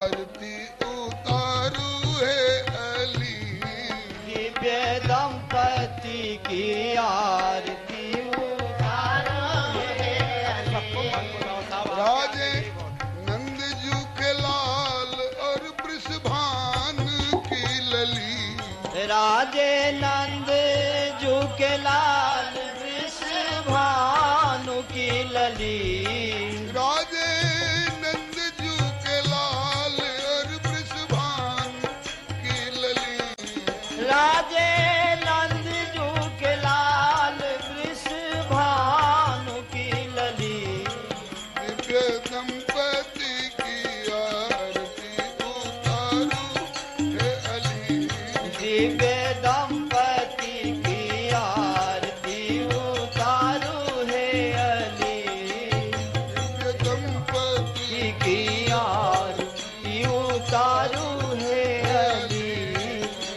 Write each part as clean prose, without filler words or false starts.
आरती उतारू है अली, दिव्य दंपति की आरती उतारू है अली। राजे नंद जू के लाल और वृषभान की लली, राजे नंद जू के लाल वृषभानु की लली। राजे नंद जू के लाल और वृषभान की लली, राजे नंद जू के लाल वृषभानु की लली। दिव्य दंपति की आरती उतारू है अली, दिव्य दंपति की आरती उतारू है अली। दिव्य दंपति की आरती उतारू है अली।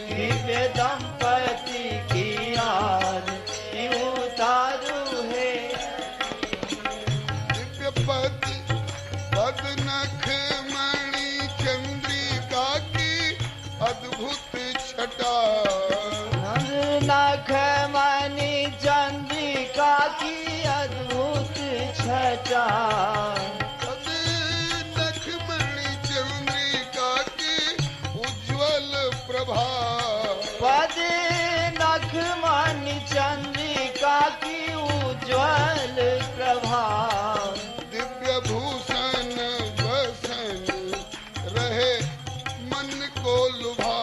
दिव्य दंपति की आरती उतारू है। दिव्य पद पद नख मणि चंद्रिका की अद्भुत छटा, नख मणि चंद्रिका की अद्भुत छटा। पद नख मणि चंद्रिका की उज्ज्वल प्रभा, पद नख मणि चंद्रिका की उज्ज्वल प्रभा। दिव्य भूषण वसन रहे मन को लुभा,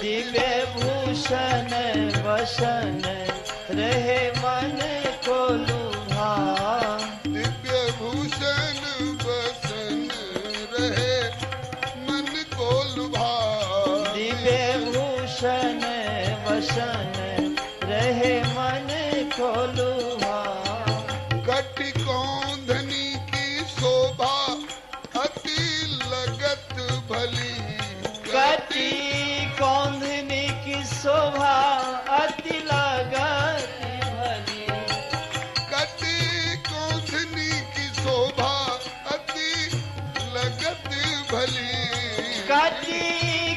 दिव्य भूषण वसन रहे मन को लुभा। दिव्य भूषण वसन रहे मन को लुभा, दिव्य भूषण वसन रहे मन को लुभा। कटि कौंधनी की शोभा अति लगत भली, कटी कौंधनी की शोभा अति लगत भली। कटि कौंधनी की शोभा अति लगत भली, कटी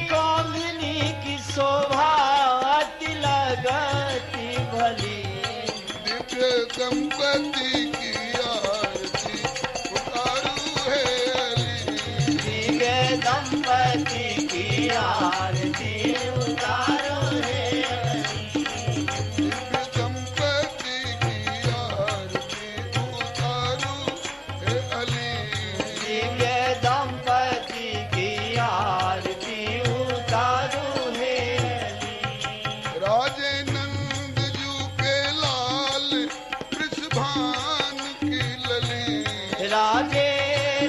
कौंधनी की शोभा अति लगत भली। दिव्य दंपति की आरती उतारू है अली, दिव्य दंपति की आरती उतारो है अली। दिव्य दंपति की आरती उतारू है अली, दिव्य दंपति की आरती उतारो है अली। राजे नंद जू के लाल वृषभान की लली, राजे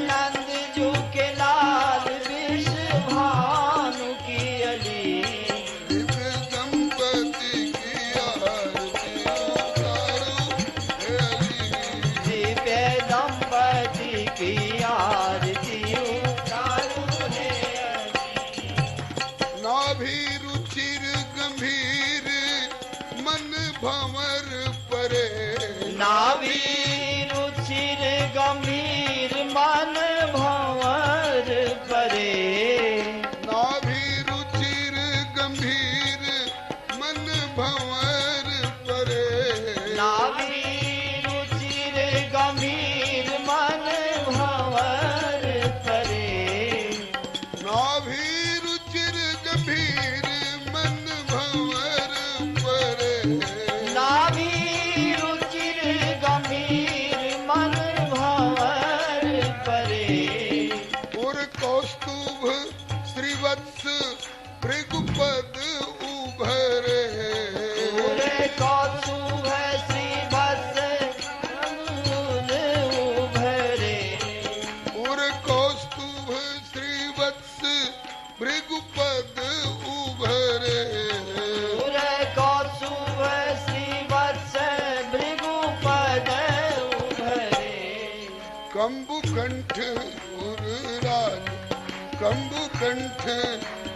नंद जू के लाल वृषभानु की अली। दिव्य दंपति की आरती उतारू है अली, दिव्य दंपति की आरती उतारू है अली। नाभि रुचिर गंभीर मन भंवर परे, नाभि रुचिर गंभीर मन भंवर परे। नाभि रुचिर गंभीर मन भंवर परे, नाभि रुचिर गंभीर मन भंवर परे। नाभि रुचिर गंभीर मन भंवर परे, नाभि रुचिर गंभीर मन भंवर परे। उर कौस्तुभ श्रीवत्स भृगुपद उभरे, पूरे कौतुभ श्रीवत्स अंगुल उभरे। उर कौस्तुभ श्रीवत्स भृगुपद उभरे, पूरे कौतुभ श्रीवत्स भृगुपद उभरे। कंबुकंठ उर राज, कंबुकंठ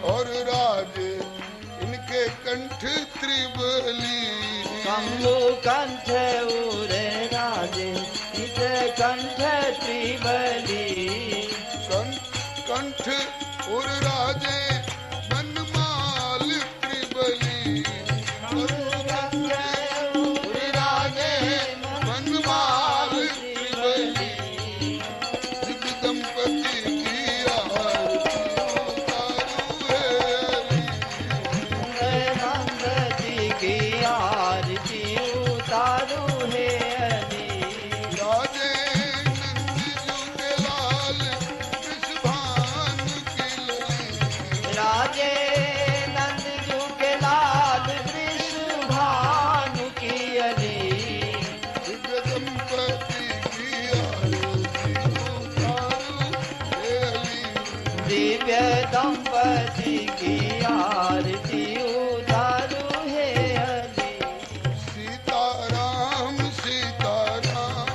और राज इनके कंठ त्रिबली, कंबु कंठ उरे राजे इस कंठ त्रिबली। कंठ और राजे बनमाल त्रिबली और राजे बनमाल त्रिबली सिद्ध दंपति की आरती उतारू है नंद जी की आरती उतारू है अली। राजे नंदजू के लाल वृषभान की लली राजे नंदजू के लाल वृषभानु की अली। दिव्य दंपति की आरती उतारू हे अली दिव्य दंपति की आरती उतारू है अली। सीताराम सीताराम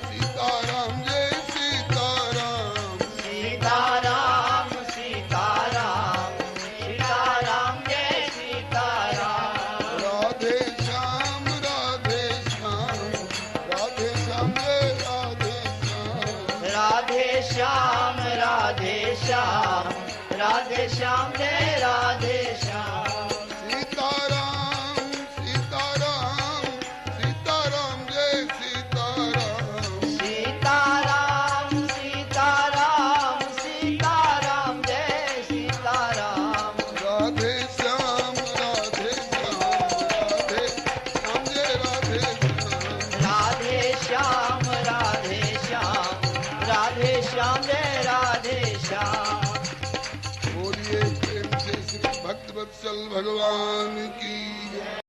सीताराम जय सीताराम सीताराम सीताराम सीताराम जय सीताराम। राधे श्याम राधे श्याम राधे श्याम जय राधे श्याम राधे श्याम राधे श्याम राधे श्याम जय राधे श्याम। सीताराम सीताराम सीताराम जय सीताराम सीताराम सीताराम सीताराम जय सीताराम। राधे श्याम राधे श्याम जय राधे श्याम राधे श्याम राधे श्याम जय राधे श्याम। बोलिए प्रेम से श्री भक्त वत्सल भगवान की जय।